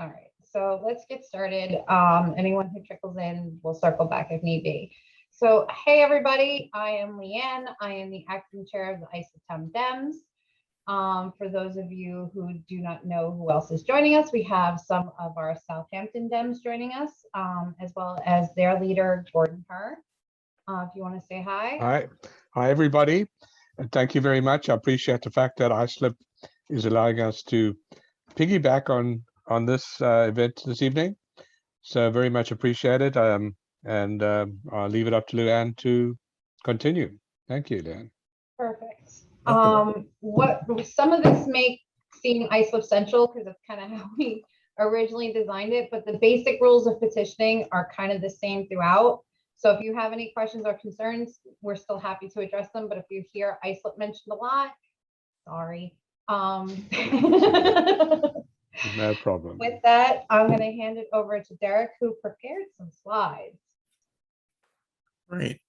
All right, so let's get started. Anyone who trickles in, we'll circle back if need be. So, hey everybody, I am Leanne. I am the acting chair of the ISOTEM Dems. For those of you who do not know who else is joining us, we have some of our Southampton Dems joining us, as well as their leader, Gordon Herr. If you want to say hi. Hi everybody, and thank you very much. I appreciate the fact that ISLIP is allowing us to piggyback on this event this evening. So very much appreciate it. I'll leave it up to Luann to continue. Thank you, Luann. Perfect. What some of this may seem ISLIP central because that's kind of how we originally designed it, but the basic rules of petitioning are kind of the same throughout. So if you have any questions or concerns, we're still happy to address them. But if you hear ISLIP mentioned a lot, sorry. No problem. With that, I'm going to hand it over to Derek, who prepared some slides. Right.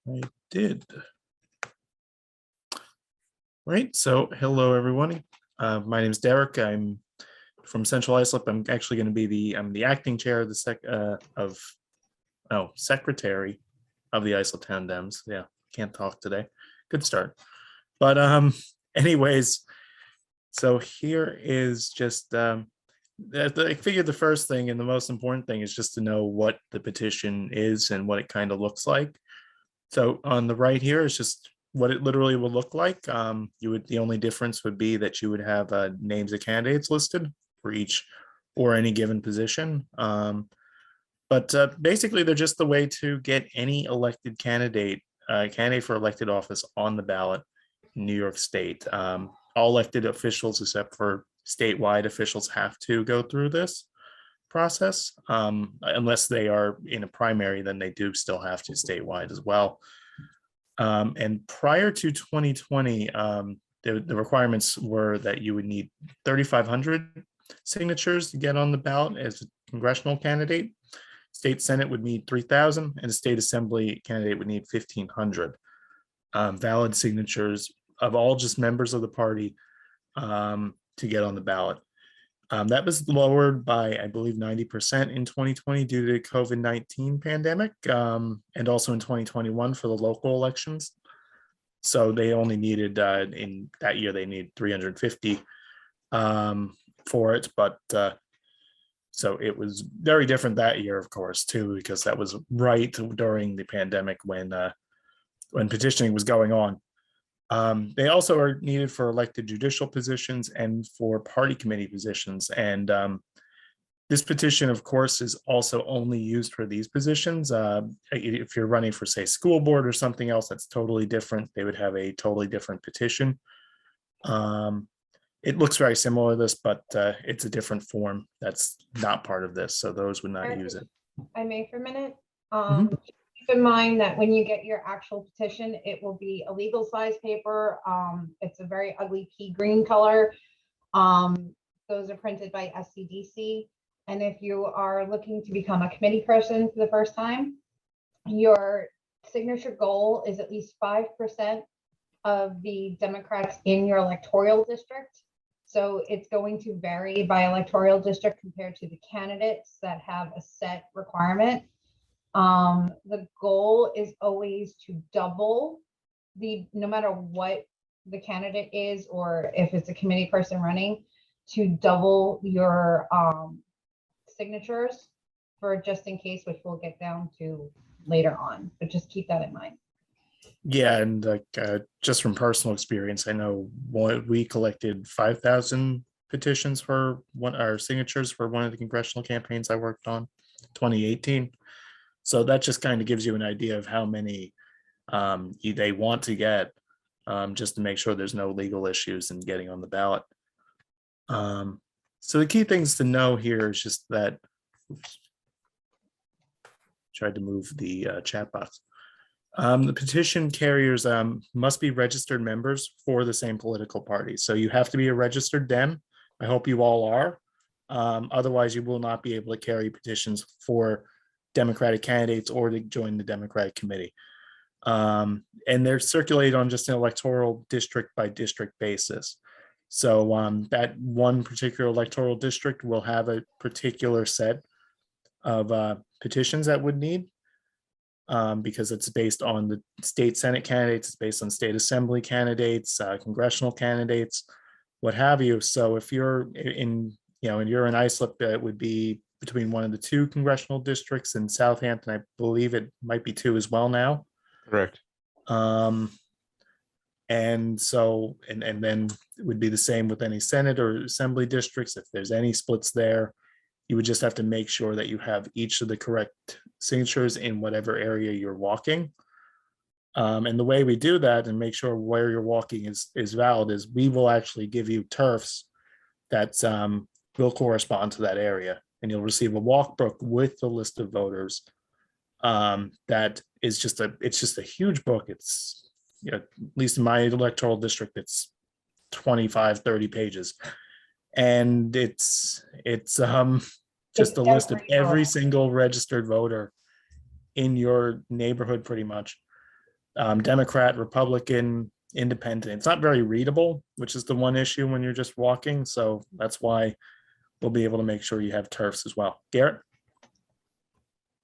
I did. Right. So hello, everyone. My name is Derek. I'm from Central ISLIP. I'm actually going to be the acting chair of the secretary of the ISLIP Dems. Yeah, can't talk today. Good start. But anyways, so here is just I figured the first thing and the most important thing is just to know what the petition is and what it kind of looks like. So on the right here is just what it literally will look like. The only difference would be that you would have names of candidates listed for each or any given position. But basically, they're just the way to get any elected candidate for elected office on the ballot in New York State. All elected officials, except for statewide officials, have to go through this process. Unless they are in a primary, then they do still have to statewide as well. And prior to 2020, the requirements were that you would need 3,500 signatures to get on the ballot as a congressional candidate. State Senate would need 3,000, and a state assembly candidate would need 1,500 valid signatures of all just members of the party to get on the ballot. That was lowered by, I believe, 90% in 2020 due to the COVID-19 pandemic, and also in 2021 for the local elections. So they only needed, in that year, they needed 350 for it, but so it was very different that year, of course, too, because that was right during the pandemic when petitioning was going on. They also are needed for elected judicial positions and for party committee positions. And this petition, of course, is also only used for these positions. If you're running for, say, school board or something else, that's totally different. They would have a totally different petition. It looks very similar to this, but it's a different form that's not part of this. So those would not use it. I may for a minute. Keep in mind that when you get your actual petition, it will be a legal size paper. It's a very ugly pea green color. Those are printed by ITDC. And if you are looking to become a committee person for the first time, your signature goal is at least 5% of the Democrats in your electoral district. So it's going to vary by electoral district compared to the candidates that have a set requirement. The goal is always to double no matter what the candidate is, or if it's a committee person running, to double your signatures for just in case, which we'll get down to later on, but just keep that in mind. Yeah, and just from personal experience, I know we collected 5,000 petitions for our signatures for one of the congressional campaigns I worked on, 2018. So that just kind of gives you an idea of how many they want to get, just to make sure there's no legal issues in getting on the ballot. So the key things to know here is just that. Oops, tried to move the chat box. The petition carriers must be registered members for the same political party. So you have to be a registered Dem. I hope you all are. Otherwise, you will not be able to carry petitions for Democratic candidates or to join the Democratic committee. And they're circulated on just an electoral district by district basis. So that one particular electoral district will have a particular set of petitions that would need, because it's based on the state Senate candidates, it's based on state assembly candidates, congressional candidates, what have you. So if you're in, and you're in Islip, it would be between one of the two congressional districts. In Southampton, I believe it might be two as well now. Correct. And so, and then it would be the same with any Senate or assembly districts. If there's any splits there, you would just have to make sure that you have each of the correct signatures in whatever area you're walking. And the way we do that and make sure where you're walking is valid is we will actually give you turfs that will correspond to that area. And you'll receive a walkbook with the list of voters. That is just a huge book. It's, at least in my electoral district, it's 25, 30 pages. And it's just a list of every single registered voter in your neighborhood, pretty much. Democrat, Republican, Independent. It's not very readable, which is the one issue when you're just walking. So that's why we'll be able to make sure you have turfs as well. Garrett?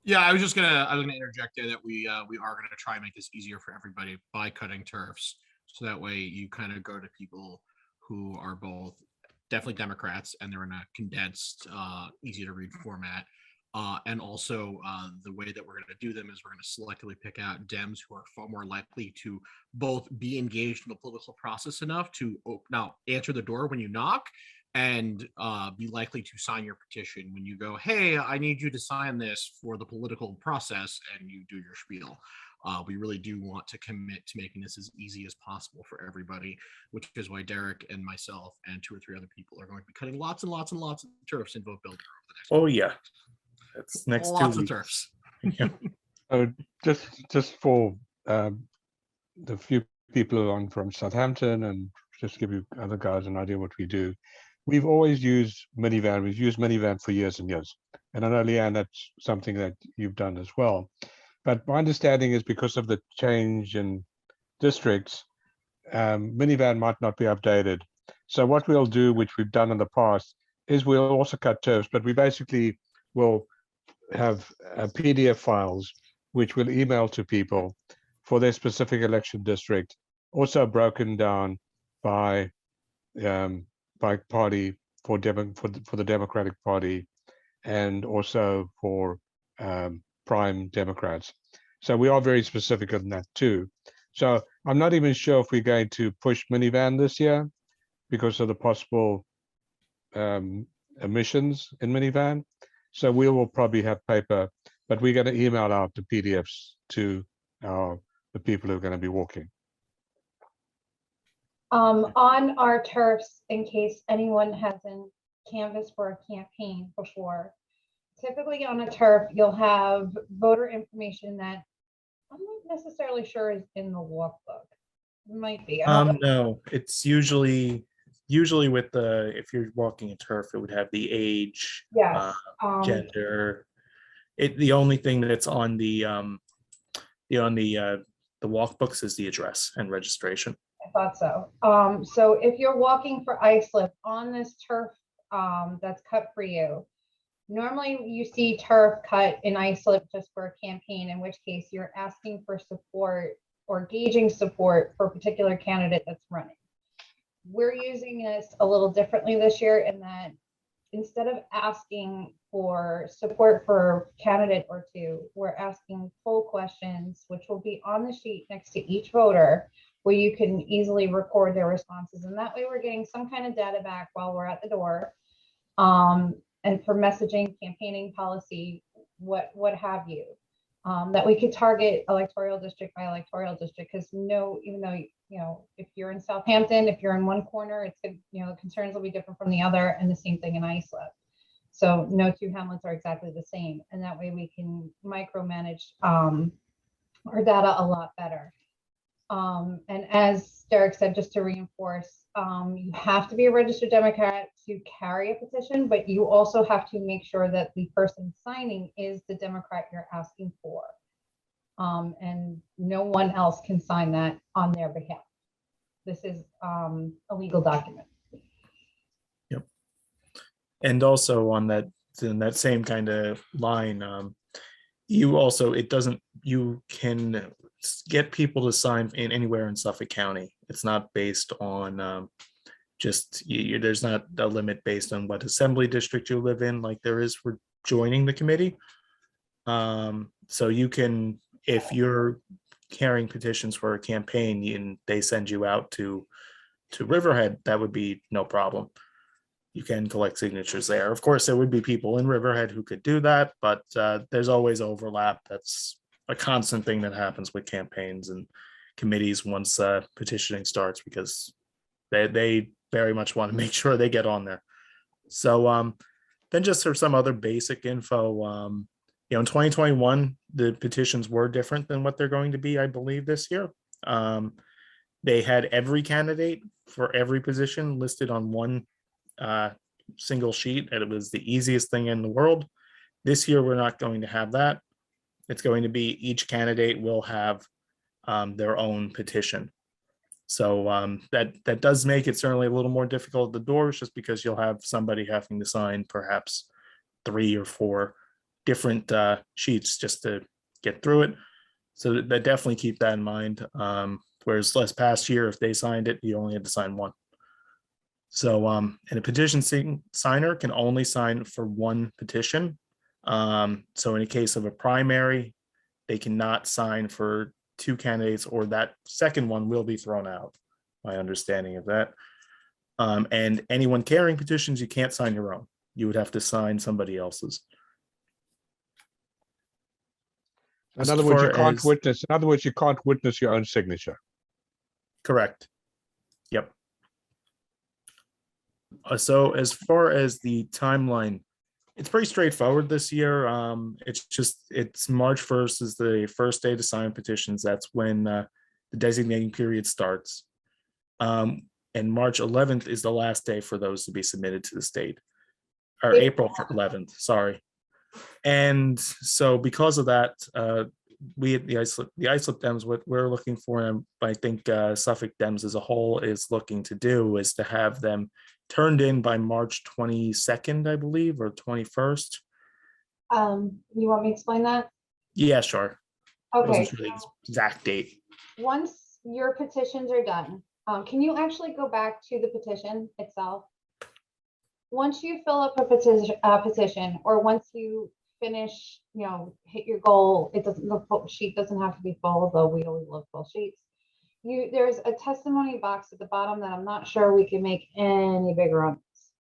Yeah, I was gonna interject there that we are gonna try and make this easier for everybody by cutting turfs. So that way you kind of go to people who are both definitely Democrats and they're in a condensed, easy to read format. And also the way that we're going to do them is we're going to selectively pick out Dems who are far more likely to both be engaged in the political process enough to now answer the door when you knock and be likely to sign your petition when you go, hey, I need you to sign this for the political process, and you do your spiel. We really do want to commit to making this as easy as possible for everybody, which is why Derek and myself and 2 or 3 other people are going to be cutting lots and lots and lots of turfs in vote builder over the next Oh yeah, that's next 2 lots weeks. of turfs. Just for the few people on from Southampton, and just to give you other guys an idea what we do. We've always used minivan. We've used minivan for years and years. And I know, Leanne, that's something that you've done as well. But my understanding is because of the change in districts, minivan might not be updated. So what we'll do, which we've done in the past, is we'll also cut turfs, but we basically will have PDF files, which we'll email to people for their specific election district, also broken down by party for the Democratic Party, and also for prime Democrats. So we are very specific on that too. So I'm not even sure if we're going to push minivan this year because of the possible emissions in minivan. So we will probably have paper, but we're going to email out the PDFs to the people who are going to be walking. On our turfs, in case anyone hasn't canvassed for a campaign before, typically on a turf, you'll have voter information that I'm not necessarily sure is in the walkbook. It might be. No, it's usually with if you're walking a turf, it would have the age, Yes. gender. The only thing that's on the walkbooks is the address and registration. I thought so. So if you're walking for Islip on this turf that's cut for you, normally you see turf cut in Islip just for a campaign, in which case you're asking for support or gauging support for a particular candidate that's running. We're using this a little differently this year in that instead of asking for support for a candidate or two, we're asking poll questions, which will be on the sheet next to each voter, where you can easily record their responses. And that way we're getting some kind of data back while we're at the door. And for messaging, campaigning policy, what have you, that we could target electoral district by electoral district, because even though, if you're in Southampton, if you're in one corner, it's good, the concerns will be different from the other, and the same thing in Islip. So no 2 hamlets are exactly the same. And that way we can micromanage our data a lot better. And as Derek said, just to reinforce, you have to be a registered Democrat to carry a petition, but you also have to make sure that the person signing is the Democrat you're asking for. And no one else can sign that on their behalf. This is a legal document. And also on that, in that same kind of line, you also, it doesn't, you can get people to sign in anywhere in Suffolk County. It's not based on just, there's not a limit based on what assembly district you live in, like there is for joining the committee. So you can, if you're carrying petitions for a campaign and they send you out to Riverhead, that would be no problem. You can collect signatures there. Of course, there would be people in Riverhead who could do that, but there's always overlap. That's a constant thing that happens with campaigns and committees once petitioning starts, because they very much want to make sure they get on there. So then just for some other basic info, you know, in 2021, the petitions were different than what they're going to be, I believe, this year. They had every candidate for every position listed on one single sheet, and it was the easiest thing in the world. This year, we're not going to have that. It's going to be each candidate will have their own petition. So that does make it certainly a little more difficult at the doors, just because you'll have somebody having to sign perhaps 3 or 4 different sheets just to get through it. So that definitely keep that in mind. Whereas last past year, if they signed it, you only had to sign 1. So and a petition signer can only sign for 1 petition. So in a case of a primary, they cannot sign for 2 candidates, or that second one will be thrown out. My understanding of that. And anyone carrying petitions, you can't sign your own. You would have to sign somebody else's. In other words, you can't witness. In other words, you can't witness your own signature. Correct. Yep. So as far as the timeline, it's pretty straightforward this year. It's March 1st is the first day to sign petitions. That's when the designating period starts. And March 11th is the last day for those to be submitted to the state, or April 11th, sorry. And so because of that, we at the ISLIP Dems, what we're looking for, and I think Suffolk Dems as a whole is looking to do, is to have them turned in by March 22nd, I believe, or 21st. You want me to explain that? Yeah, sure. Okay. Wasn't sure the exact date. Once your petitions are done, can you actually go back to the petition itself? Once you fill up a petition, or once you finish, you know, hit your goal, it doesn't, the sheet doesn't have to be full, though we always love full sheets. There's a testimony box at the bottom that I'm not sure we can make any bigger on this.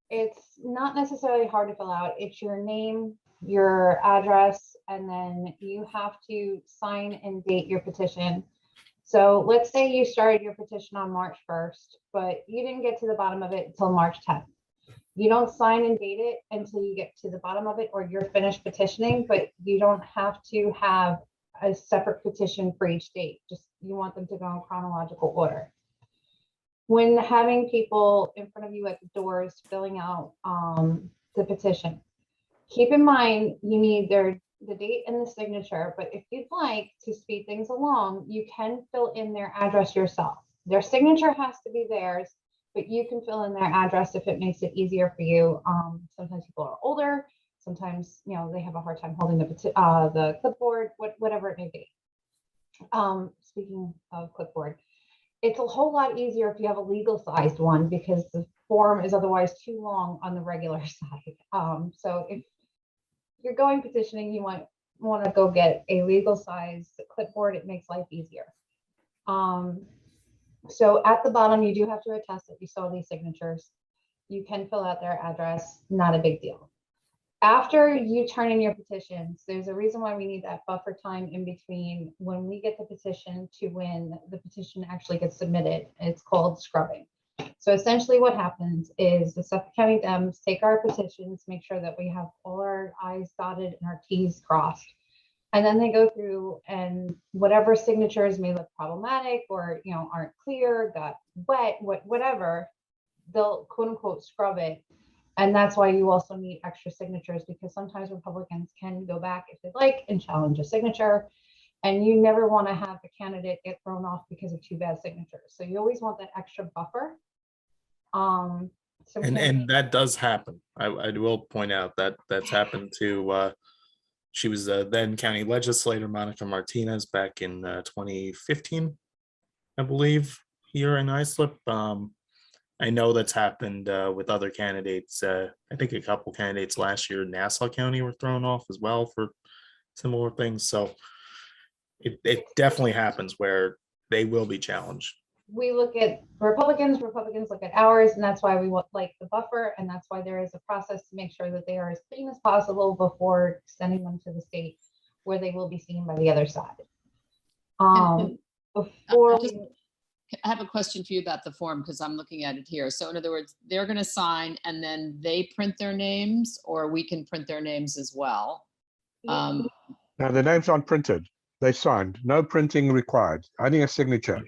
It's not necessarily hard to fill out. It's your name, your address, and then you have to sign and date your petition. So let's say you started your petition on March 1st, but you didn't get to the bottom of it until March 10th. You don't sign and date it until you get to the bottom of it, or you're finished petitioning, but you don't have to have a separate petition for each date. Just, you want them to go in chronological order. When having people in front of you at the doors filling out the petition, keep in mind you need the date and the signature, but if you'd like to speed things along, you can fill in their address yourself. Their signature has to be theirs, but you can fill in their address if it makes it easier for you. Sometimes people are older, sometimes, you know, they have a hard time holding the clipboard, whatever it may be. Speaking of clipboard, it's a whole lot easier if you have a legal sized one, because the form is otherwise too long on the regular side. So if you're going petitioning, you want to go get a legal size clipboard. It makes life easier. So at the bottom, you do have to attest that you saw these signatures. You can fill out their address, not a big deal. After you turn in your petitions, there's a reason why we need that buffer time in between when we get the petition to when the petition actually gets submitted. It's called scrubbing. So essentially what happens is the Suffolk County Dems take our petitions, make sure that we have all our I's dotted and our T's crossed. And then they go through, and whatever signatures may look problematic or, you know, aren't clear, got wet, whatever, they'll quote unquote scrub it. And that's why you also need extra signatures, because sometimes Republicans can go back if they'd like and challenge a signature. And you never want to have the candidate get thrown off because of 2 bad signatures. So you always want that extra buffer. So And can- that does happen. I will point out that that's happened to she was then county legislator Monica Martinez back in 2015, I believe, here in Islip. I know that's happened with other candidates. I think a couple candidates last year in Nassau County were thrown off as well for similar things. So it definitely happens where they will be challenged. we look at Republicans look at ours, and that's why we want like the buffer, and that's why there is a process to make sure that they are as clean as possible before sending them to the state where they will be seen by the other side. Before just- we, I have a question for you about the form because I'm looking at it here. So in other words, they're going to sign and then they print their names, or we can print their names as well. Now, the names aren't printed. They signed. No printing required. Only a signature.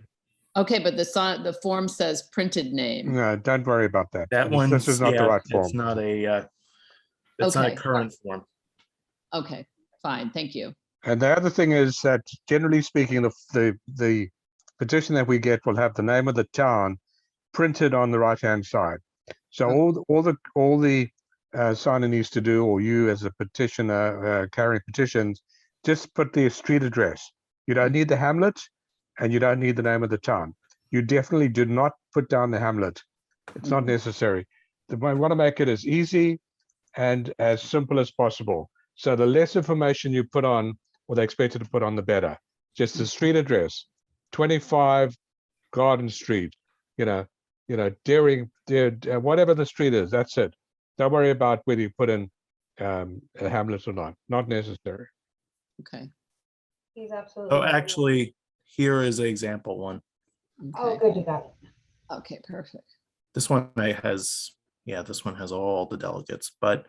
Okay, but the form says printed name. No, don't worry about that. That This one's is not the right form. It's not a it's not a Okay. current form. Okay, fine, thank you. And the other thing is that generally speaking, the petition that we get will have the name of the town printed on the right-hand side. So all the signer needs to do, or you as a petitioner carrying petitions, just put the street address. You don't need the hamlet, and you don't need the name of the town. You definitely do not put down the hamlet. It's not necessary. We want to make it as easy and as simple as possible. So the less information you put on, or they expected to put on, the better. Just the street address, 25 Garden Street, Deering, whatever the street is, that's it. Don't worry about whether you put in a hamlet or not necessary. Okay. he's absolutely. Oh, right. actually, here is an example one. Oh, Okay. good, you got it. Okay, perfect. This one has all the delegates, but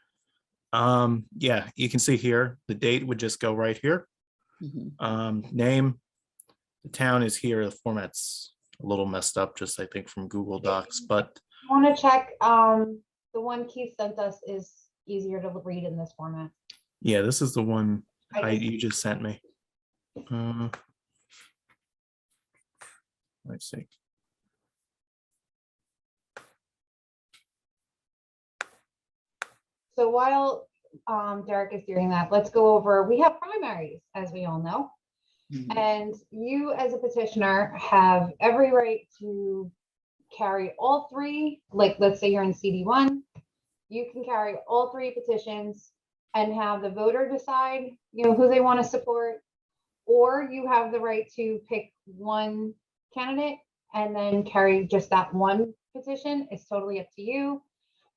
yeah, you can see here, the date would just go right here. Mhm. Name, the town is here. The format's a little messed up, just I think from Google Docs, but I want to check, the one Keith sent us is easier to read in this format. yeah, this is the one I just- you just sent me. Let's see. So while Derek is doing that, let's go over, we have primaries, as we all know. Mhm. And you as a petitioner have every right to carry all three, like let's say you're in CD1, you can carry all three petitions and have the voter decide, who they want to support. Or you have the right to pick one candidate and then carry just that one petition. It's totally up to you.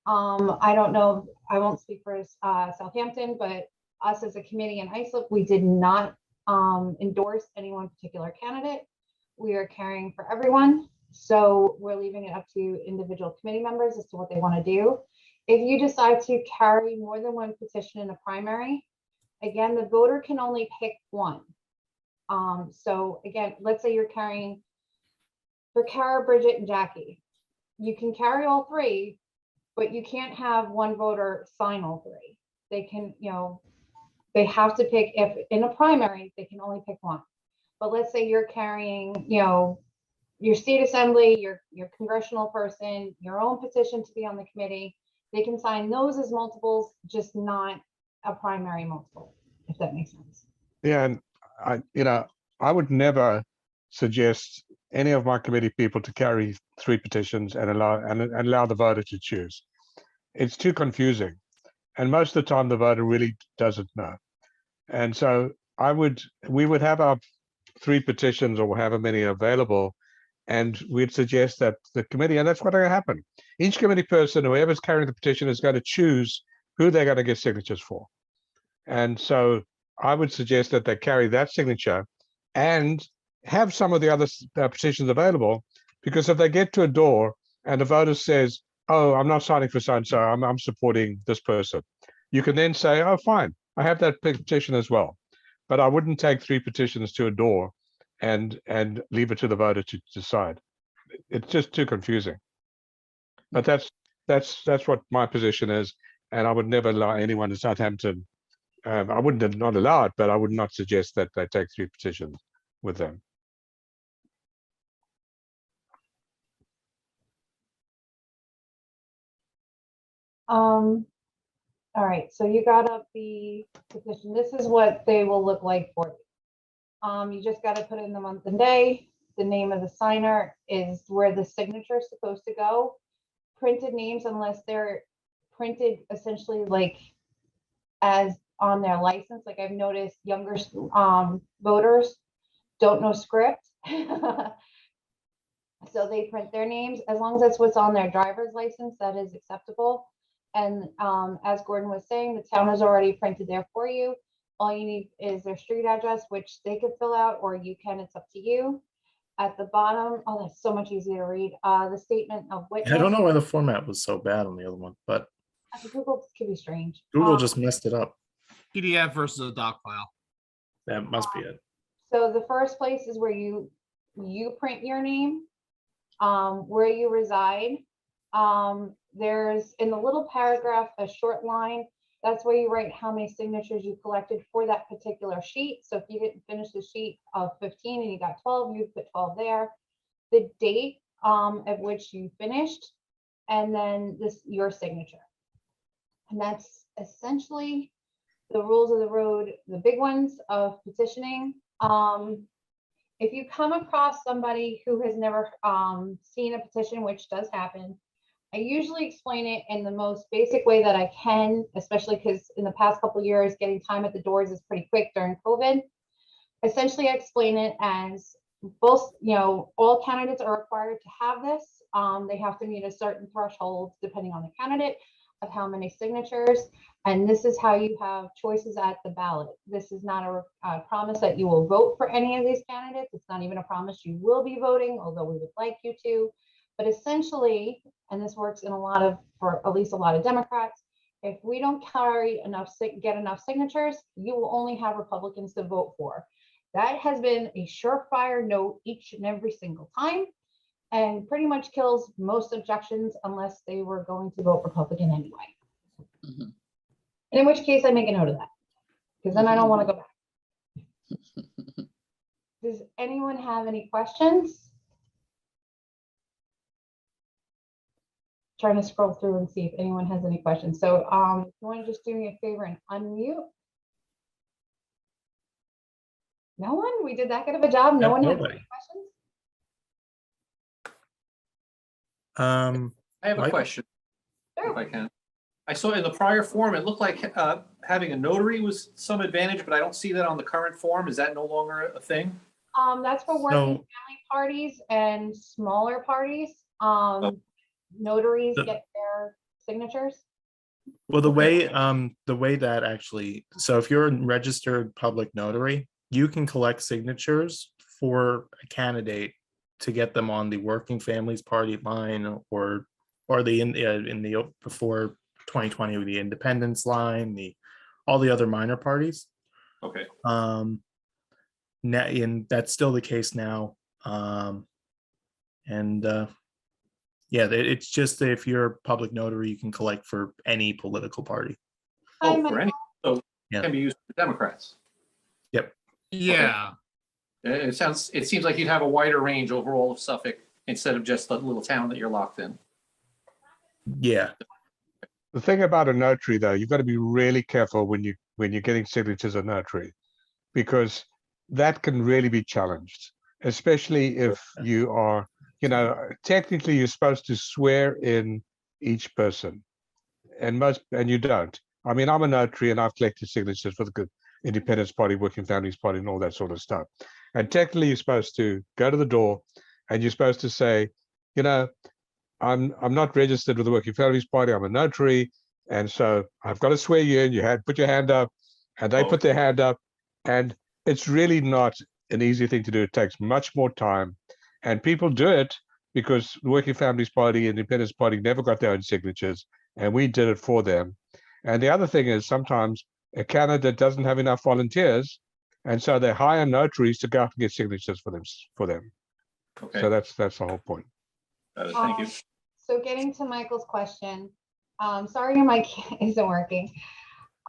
I don't know, I won't speak for Southampton, but us as a committee in Islip, we did not endorse any one particular candidate. We are carrying for everyone. So we're leaving it up to individual committee members as to what they want to do. If you decide to carry more than one petition in a primary, again, the voter can only pick one. So again, let's say you're carrying for Kara, Bridget, and Jackie. You can carry all three, but you can't have one voter sign all three. They can, they have to pick, if in a primary, they can only pick one. But let's say you're carrying, your state assembly, your congressional person, your own petition to be on the committee, they can sign those as multiples, just not a primary multiple, if that makes sense. Yeah, and I would never suggest any of my committee people to carry three petitions and allow the voter to choose. It's too confusing, and most of the time the voter really doesn't know. And so we would have our three petitions or however many available, and we'd suggest that the committee, and that's what's going to happen. Each committee person, whoever's carrying the petition, is going to choose who they're going to get signatures for. And so I would suggest that they carry that signature and have some of the other petitions available, because if they get to a door and the voter says, oh, I'm not signing for so-and-so, I'm supporting this person, you can then say, oh, fine, I have that petition as well. But I wouldn't take three petitions to a door and leave it to the voter to decide. It's just too confusing. But that's what my position is, and I would never allow anyone in Southampton. I wouldn't not allow it, but I would not suggest that they take three petitions with them. All right, so you got up the petition. This is what they will look like for you. You just got to put in the month and day. The name of the signer is where the signature is supposed to go. Printed names, unless they're printed essentially like as on their license. Like I've noticed younger voters don't know script. So they print their names. As long as that's what's on their driver's license, that is acceptable. And as Gordon was saying, the town has already printed there for you. All you need is their street address, which they could fill out, or you can, it's up to you. At the bottom, oh, that's so much easier to read. The statement of witness. I don't know why the format was so bad on the other one, but Google could be strange. Google just messed it up. PDF versus a doc file. That must be it. So the first place is where you print your name, where you reside. There's in the little paragraph, a short line. That's where you write how many signatures you collected for that particular sheet. So if you didn't finish the sheet of 15 and you got 12, you put 12 there. The date at which you finished, and then your signature. And that's essentially the rules of the road, the big ones of petitioning. If you come across somebody who has never seen a petition, which does happen, I usually explain it in the most basic way that I can, especially because in the past couple of years, getting time at the doors is pretty quick during COVID. Essentially, I explain it as both, all candidates are required to have this. They have to meet a certain threshold, depending on the candidate, of how many signatures. And this is how you have choices at the ballot. This is not a promise that you will vote for any of these candidates. It's not even a promise you will be voting, although we would like you to. But essentially, and this works in for at least a lot of Democrats, if we don't get enough signatures, you will only have Republicans to vote for. That has been a surefire no each and every single time, and pretty much kills most objections unless they were going to vote Republican anyway. Mhm. In which case I make a note of that, because then I don't want to go back. Does anyone have any questions? Trying to scroll through and see if anyone has any questions. So you want to just do me a favor and unmute? No one? We did that good of a job? No one has Nobody. any questions? I have a Mike? question, Sure. if I can. I saw in the prior form, it looked like having a notary was some advantage, but I don't see that on the current form. Is that no longer a thing? That's for working So- family parties and smaller parties. Notaries The- get their signatures. Well, the way that actually, so if you're a registered public notary, you can collect signatures for a candidate to get them on the Working Families Party line or the before 2020 with the Independence line, all the other minor parties. Okay. Now, and that's still the case now. Yeah, it's just that if you're a public notary, you can collect for any political party. Hi, Oh, Mike. for any, so Yeah. it can be used for Democrats. Yeah. It seems like you'd have a wider range over all of Suffolk instead of just the little town that you're locked in. Yeah, The thing about a notary, though, you've got to be really careful when you're getting signatures of notary, because that can really be challenged, especially if you are, technically you're supposed to swear in each person, and you don't. I mean, I'm a notary and I've collected signatures for the good Independence Party, Working Families Party, and all that sort of stuff. And technically, you're supposed to go to the door and you're supposed to say, I'm not registered with the Working Families Party. I'm a notary, and so I've got to swear you in. Put your hand up, and they put their hand up, and it's really not an easy thing to do. It takes much more time, and people do it because the Working Families Party and Independence Party never got their own signatures, and we did it for them. And the other thing is sometimes a candidate doesn't have enough volunteers, and so they hire notaries to go out and get signatures for them. Okay, So that's the whole point. thank you. So getting to Michael's question, sorry your mic isn't working.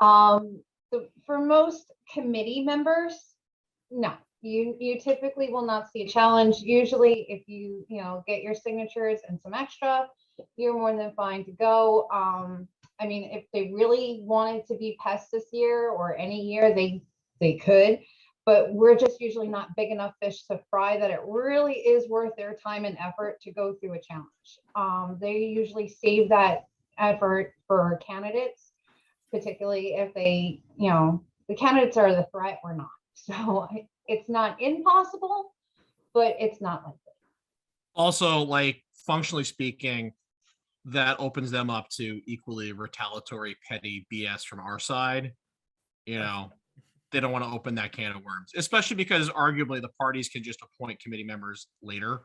So for most committee members, no, you typically will not see a challenge. Usually if you get your signatures and some extra, you're more than fine to go. I mean, if they really wanted to be pests this year or any year, they could. But we're just usually not big enough fish to fry that it really is worth their time and effort to go through a challenge. They usually save that effort for candidates, particularly if they, the candidates are the threat or not. So it's not impossible, but it's not likely. Also, like functionally speaking, that opens them up to equally retaliatory, petty BS from our side. They don't want to open that can of worms, especially because arguably the parties can just appoint committee members later.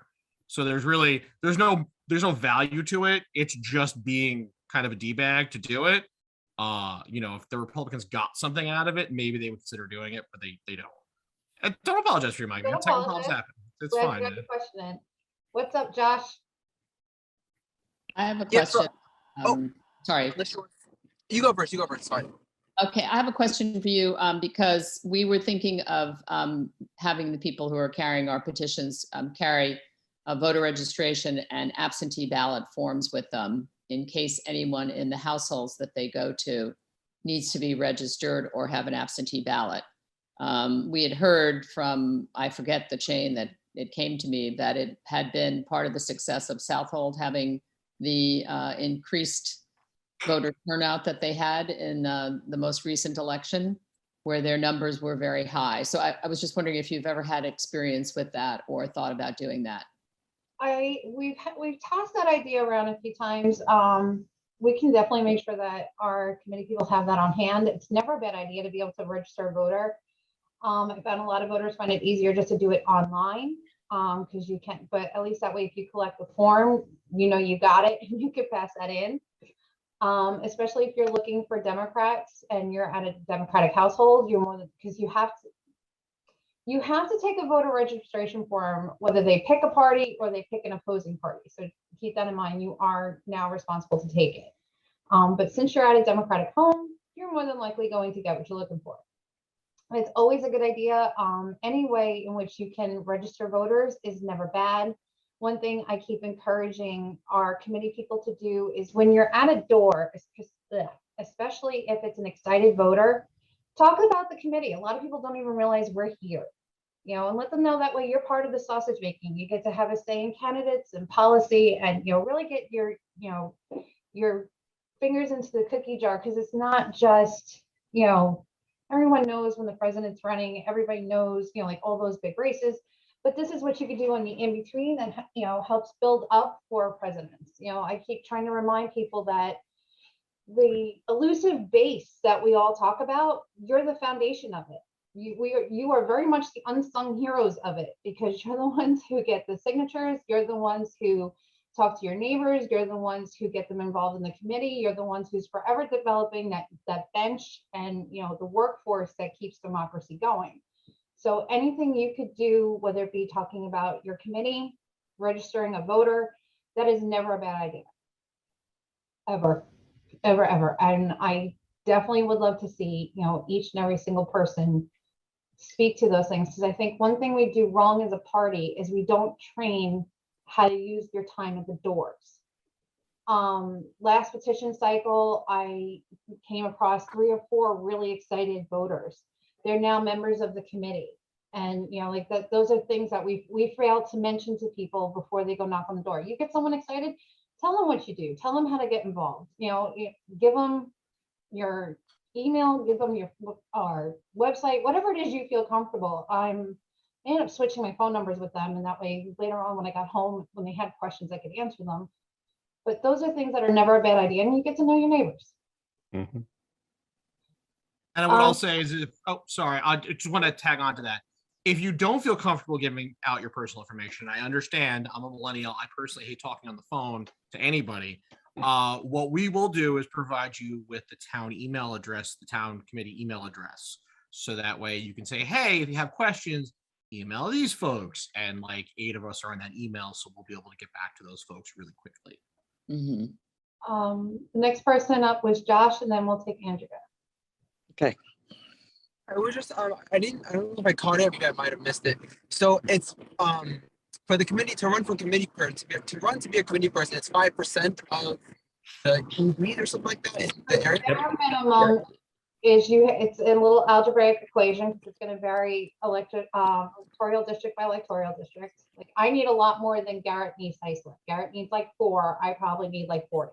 So there's no value to it. It's just being kind of a D-bag to do it. If the Republicans got something out of it, maybe they would consider doing it, but they don't. And don't apologize for your mic. Technical problems happen. It's fine. Glad you got your question in. What's up, Josh? I have a Yeah, so- question. Sorry. You go first. Sorry. Okay, I have a question for you because we were thinking of having the people who are carrying our petitions carry voter registration and absentee ballot forms with them in case anyone in the households that they go to needs to be registered or have an absentee ballot. We had heard from, I forget the chain that it came to me, that it had been part of the success of Southold having the increased voter turnout that they had in the most recent election, where their numbers were very high. So I was just wondering if you've ever had experience with that or thought about doing that. We've tossed that idea around a few times. We can definitely make sure that our committee people have that on hand. It's never a bad idea to be able to register a voter. I found a lot of voters find it easier just to do it online because you can't, but at least that way, if you collect the form, you got it and you can pass that in. Especially if you're looking for Democrats and you're at a Democratic household, you're more than, because you have to take a voter registration form, whether they pick a party or they pick an opposing party. So keep that in mind. You are now responsible to take it. But since you're at a Democratic home, you're more than likely going to get what you're looking for. It's always a good idea. Any way in which you can register voters is never bad. One thing I keep encouraging our committee people to do is when you're at a door, especially if it's an excited voter, talk about the committee. A lot of people don't even realize we're here, and let them know that way you're part of the sausage making. You get to have a say in candidates and policy and, really get your fingers into the cookie jar, because it's not just, everyone knows when the president's running, everybody knows, like all those big races. But this is what you could do on the in-between that, helps build up for presidents. I keep trying to remind people that the elusive base that we all talk about, you're the foundation of it. You are very much the unsung heroes of it, because you're the ones who get the signatures. You're the ones who talk to your neighbors. You're the ones who get them involved in the committee. You're the ones who's forever developing that bench and, the workforce that keeps democracy going. So anything you could do, whether it be talking about your committee, registering a voter, that is never a bad idea. Ever. And I definitely would love to see, each and every single person speak to those things. Because I think one thing we do wrong as a party is we don't train how to use your time at the doors. Last petition cycle, I came across 3 or 4 really excited voters. They're now members of the committee. And, those are things that we fail to mention to people before they go knock on the door. You get someone excited, tell them what you do, tell them how to get involved, give them your email, give them our website, whatever it is you feel comfortable. I ended up switching my phone numbers with them. And that way later on, when I got home, when they had questions, I could answer them. But those are things that are never a bad idea. And you get to know your neighbors. Mm-hmm. And what I'll say is, I just want to tag on to that. If you don't feel comfortable giving out your personal information, I understand. I'm a millennial. I personally hate talking on the phone to anybody. What we will do is provide you with the town email address, the town committee email address. So that way you can say, hey, if you have questions, email these folks. And like 8 of us are in that email. So we'll be able to get back to those folks really quickly. Mm-hmm. The next person up was Josh, and then we'll take Andrea. Okay. I was just I don't know if I caught it, maybe I might have missed it. So it's for the committee to run for committee person, to be a committee person, it's 5% of Can you breathe or something like that in the area? Bare minimum is it's a little algebraic equation, 'cause it's gonna vary electoral district by electoral district. Like, I need a lot more than Garrett needs Iceland. Garrett needs like 4, I probably need like 40.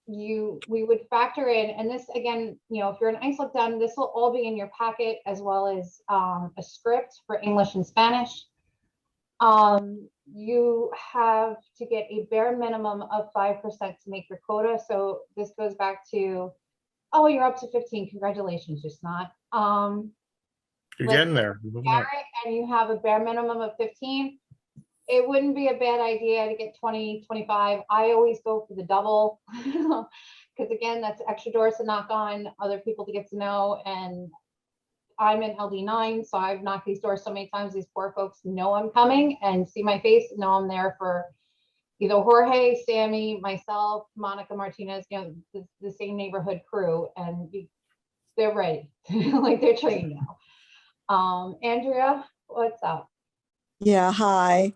We would factor in, and this again, if you're an Iceland done, this will all be in your packet, as well as a script for English and Spanish. You have to get a bare minimum of 5% to make your quota. So this goes back to, oh, you're up to 15. Congratulations, just not. You're Like getting there. You're moving up. Garrett, and you have a bare minimum of 15. It wouldn't be a bad idea to get 20, 25. I always go for the double because again, that's extra doors to knock on, other people to get to know. And I'm in LD9, so I've knocked these doors so many times. These poor folks know I'm coming and see my face, know I'm there for either Jorge, Sammy, myself, Monica Martinez, the same neighborhood crew, and they're ready, like they're trained now. Andrea, what's up? Yeah, hi.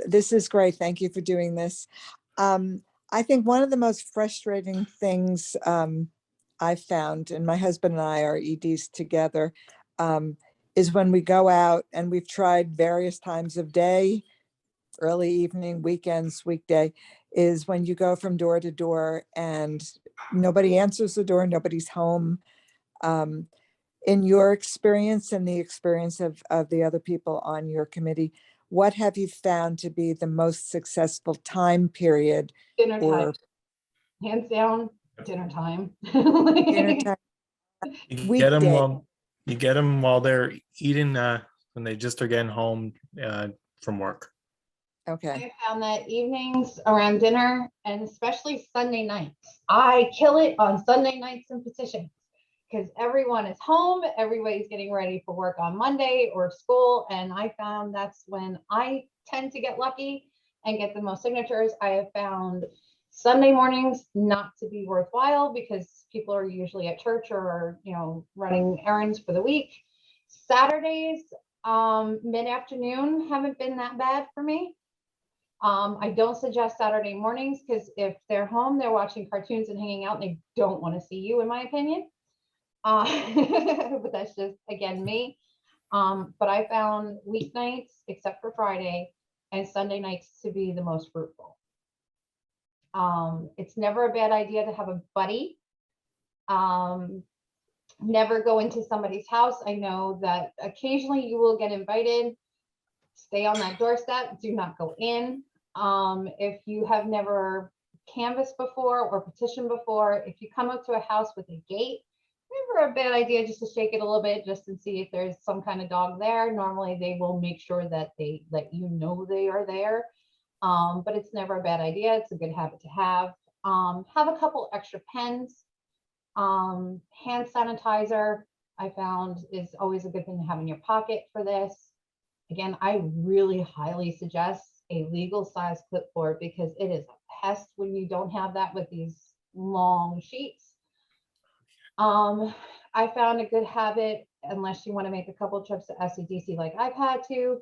This is great. Thank you for doing this. I think one of the most frustrating things I've found, and my husband and I are EDs together, is when we go out, and we've tried various times of day, early evening, weekends, weekday, is when you go from door to door and nobody answers the door, nobody's home. In your experience and the experience of the other people on your committee, what have you found to be the most successful time period? Dinner time, Or hands down, dinner time. dinner time? You get them Weekday. while they're eating, when they just are getting home from work. Okay, I found that evenings around dinner, and especially Sunday nights, I kill it on Sunday nights and petitions, because everyone is home, everybody's getting ready for work on Monday or school, and I found that's when I tend to get lucky and get the most signatures. I have found Sunday mornings not to be worthwhile because people are usually at church or running errands for the week. Saturdays, mid-afternoon haven't been that bad for me. I don't suggest Saturday mornings because if they're home, they're watching cartoons and hanging out, and they don't want to see you, in my opinion. But that's just, again, me. But I found weeknights, except for Friday, and Sunday nights to be the most fruitful. It's never a bad idea to have a buddy. Never go into somebody's house. I know that occasionally you will get invited. Stay on that doorstep. Do not go in. If you have never canvassed before or petitioned before, if you come up to a house with a gate, never a bad idea just to shake it a little bit just to see if there's some kind of dog there. Normally they will make sure that they let you know they are there. But it's never a bad idea. It's a good habit to have. Have a couple extra pens. Hand sanitizer, I found, is always a good thing to have in your pocket for this. Again, I really highly suggest a legal size clipboard because it is a pest when you don't have that with these long sheets. I found a good habit, unless you want to make a couple trips to ITDC like I've had to,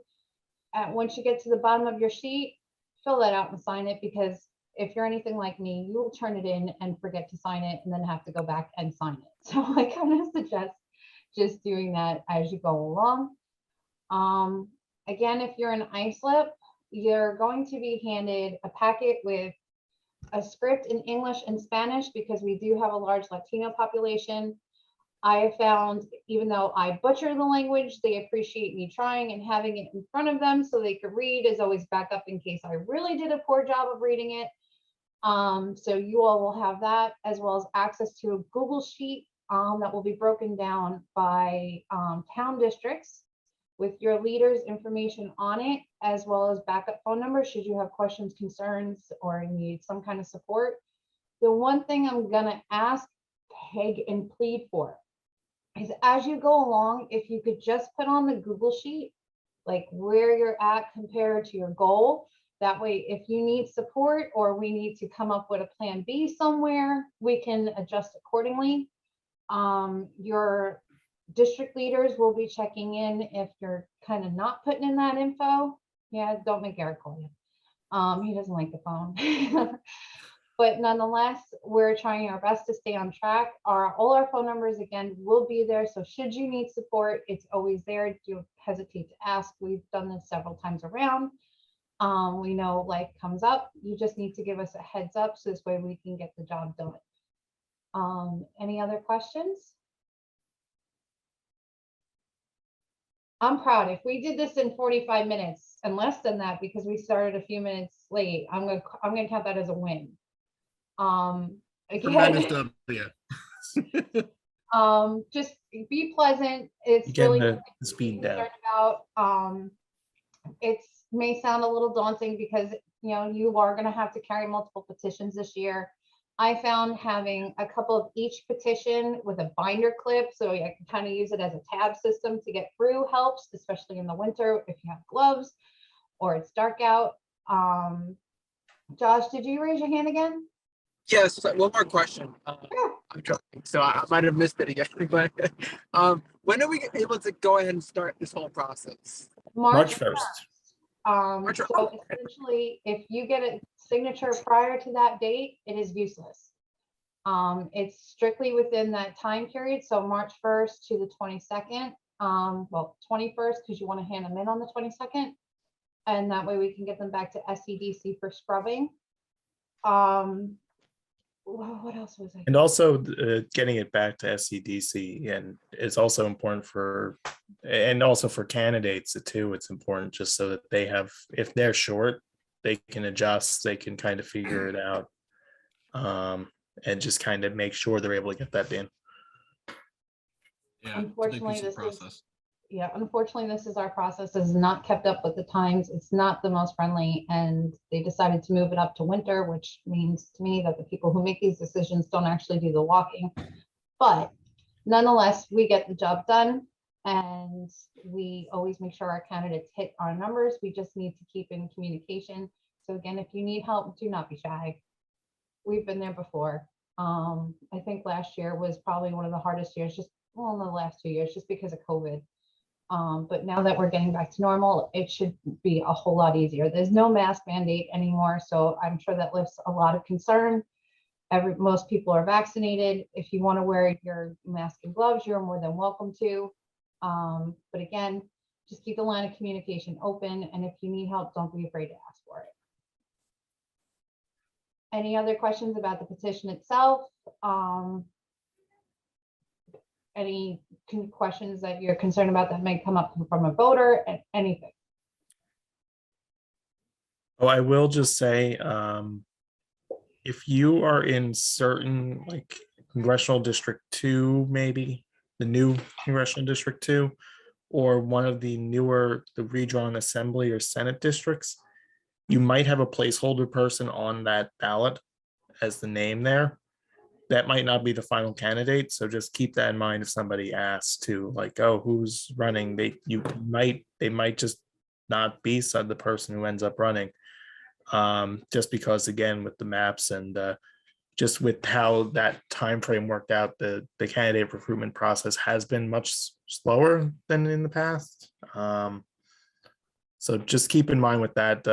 once you get to the bottom of your sheet, fill that out and sign it, because if you're anything like me, you will turn it in and forget to sign it and then have to go back and sign it. So I kind of suggest just doing that as you go along. Again, if you're an ISLIP, you're going to be handed a packet with a script in English and Spanish because we do have a large Latino population. I have found, even though I butcher the language, they appreciate me trying and having it in front of them so they could read as always backup in case I really did a poor job of reading it. So you all will have that, as well as access to a Google Sheet that will be broken down by town districts with your leaders' information on it, as well as backup phone numbers should you have questions, concerns, or need some kind of support. The one thing I'm gonna ask, beg, and plead for is, as you go along, if you could just put on the Google Sheet, like where you're at compared to your goal. That way, if you need support or we need to come up with a plan B somewhere, we can adjust accordingly. Your district leaders will be checking in if you're kind of not putting in that info. Yeah, don't make Eric call you. He doesn't like the phone. But nonetheless, we're trying our best to stay on track. All our phone numbers, again, will be there. So should you need support, it's always there. Don't hesitate to ask. We've done this several times around. We know life comes up. You just need to give us a heads up so this way we can get the job done. Any other questions? I'm proud. If we did this in 45 minutes and less than that, because we started a few minutes late, I'm gonna count that as a win. Tremendous Again, W. just be pleasant. It's Again, really the speed down. concerned about. It may sound a little daunting because you are going to have to carry multiple petitions this year. I found having a couple of each petition with a binder clip, so I can kind of use it as a tab system to get through, helps, especially in the winter if you have gloves or it's dark out. Josh, did you raise your hand again? Yes, one more question. Sure. I'm trying, so I might have missed it again, but when are we able to go ahead and start this whole process? March 1st. So essentially, if you get a signature prior to that date, it is useless. It's strictly within that time period. So March 1st to the 22nd, well, 21st, because you want to hand them in on the 22nd. And that way we can get them back to SEDC for scrubbing. What else was I? And also getting it back to SEDC, and it's also important for candidates too. It's important just so that they have, if they're short, they can adjust, they can kind of figure it out, and just kind of make sure they're able to get that in. Yeah, Unfortunately, this process. Unfortunately, this is our process. Is not kept up with the times. It's not the most friendly, and they decided to move it up to winter, which means to me that the people who make these decisions don't actually do the walking. But nonetheless, we get the job done, and we always make sure our candidates hit our numbers. We just need to keep in communication. So again, if you need help, do not be shy. We've been there before. I think last year was probably one of the hardest years, in the last 2 years, just because of COVID. But now that we're getting back to normal, it should be a whole lot easier. There's no mask mandate anymore, so I'm sure that lifts a lot of concern. Most people are vaccinated. If you want to wear your mask and gloves, you're more than welcome to. But again, just keep the line of communication open, and if you need help, don't be afraid to ask for it. Any other questions about the petition itself? Any questions that you're concerned about that may come up from a voter, and anything? Oh, I will just say, if you are in certain, like congressional district 2, maybe the new congressional district 2, or one of the newer, the redrawn assembly or Senate districts, you might have a placeholder person on that ballot as the name there. That might not be the final candidate, so just keep that in mind if somebody asks to, like, oh, who's running? They might just not be the person who ends up running, just because, again, with the maps and just with how that time frame worked out, the candidate recruitment process has been much slower than in the past. So just keep in mind with that.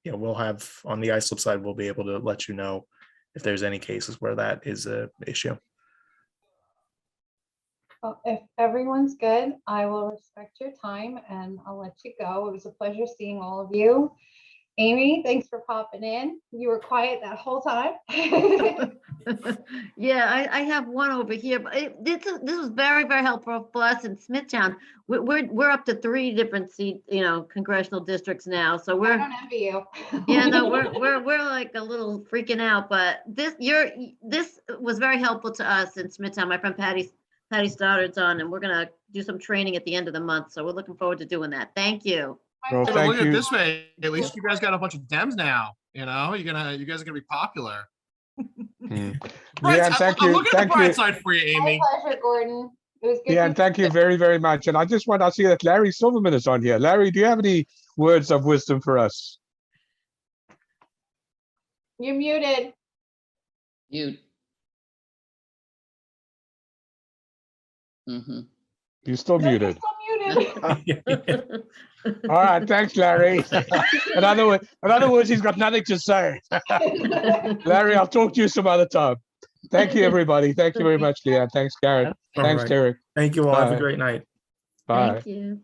We'll have on the iSlip side, we'll be able to let you know if there's any cases where that is an issue. Well, if everyone's good, I will respect your time and I'll let you go. It was a pleasure seeing all of you. Amy, thanks for popping in. You were quiet that whole time. Yeah, I have one over here, but this was very, very helpful for us in Smithtown. We're up to 3 different congressional districts now, so I don't envy you. yeah, no, we're like a little freaking out, but this was very helpful to us in Smithtown. My friend Patty Stoddard's on, and we're gonna do some training at the end of the month, so we're looking forward to doing that. Thank you. Well, But thank look at you. it this way, at least you guys got a bunch of Dems now. You guys are gonna be popular. Yeah, thank I'm you. looking at Thank the bright you. side for you, My Amy. pleasure, Gordon. It was good. Yeah, to and thank see you very, very much. And I just want to see that Larry Silverman is on here. Larry, do you have any words of wisdom for us? You're muted. Mute. Mhm. You're still No, you're muted. still muted. it. All right, thanks, Larry. In other words, he's got nothing to say. Larry, I'll talk to you some other time. Thank you, everybody. Thank you very much, Leanne. Thanks, Karen. All Thanks, right. Derek. Thank you all. Have a Bye. great night. Bye. Thank you.